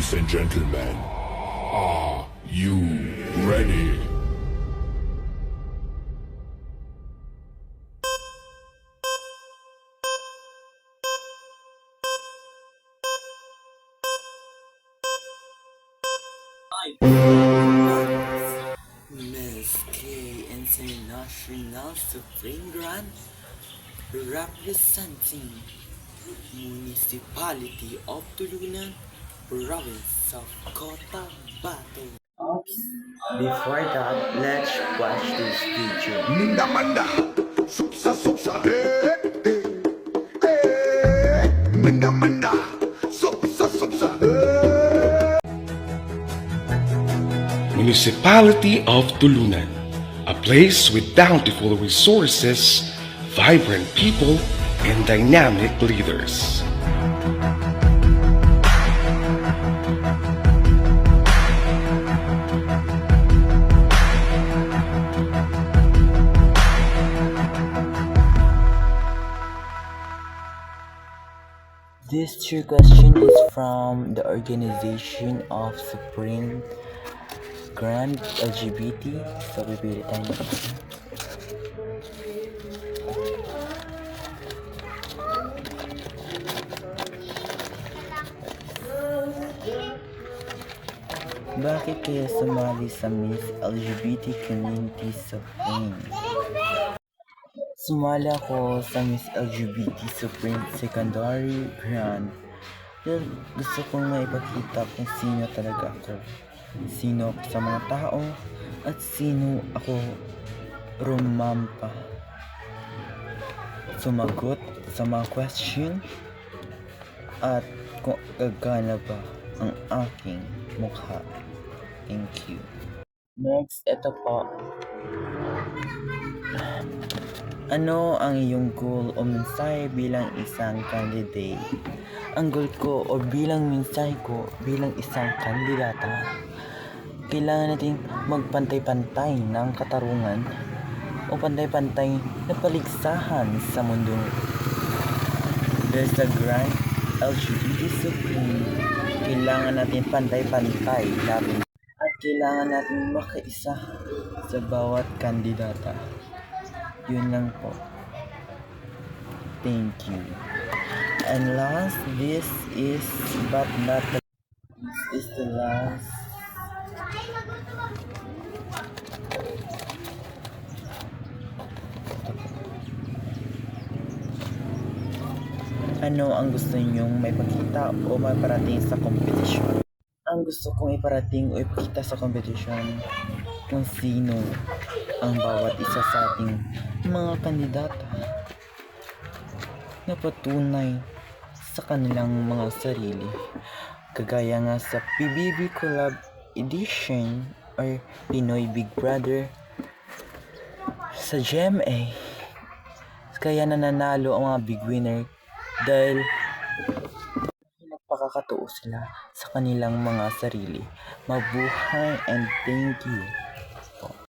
Ladies and gentlemen, are you ready? Miss K International Supreme Grand representing Municipality of Tulunan, Province of Cotabato. Before that, let's watch this video. Minda manda, supsa supsa, Minda manda, supsa supsa, Municipality of Tulunan, a place with bountiful resources, vibrant people, and dynamic leaders. This true question is from the organization of Supreme Grand LGBT. So, pipili tayo na. Bakit kaya sumali sa Miss LGBT Community Supreme? Sumali ako sa Miss LGBT Supreme Secondary Grand dahil gusto kong maipakita kung sino talaga ako. Sino ako sa mga tao at sino ako rumampa. Sumagot sa mga question at kung gagana ba ang aking mukha. Thank you. Next, ito po. Ano ang iyong goal o mensahe bilang isang candidate? Ang goal ko o bilang mensahe ko bilang isang kandidata, kailangan natin magpantay-pantay ng katarungan o pantay-pantay na paligsahan sa mundo. There's the Grand LGBT Supreme. Kailangan natin pantay-pantay natin at kailangan natin makaisa sa bawat kandidata. Yun lang po. Thank you. And last, this is but not the this is the last. Ano ang gusto ninyong may pakita o maparating sa kompetisyon? Ang gusto kong iparating o ipakita sa kompetisyon kung sino ang bawat isa sa ating mga kandidata na patunay sa kanilang mga sarili. Kagaya nga sa PBB Collab Edition or Pinoy Big Brother sa GMA. Kaya nananalo ang mga big winner dahil nagpakakatoo sila sa kanilang mga sarili. Mabuhay and thank you.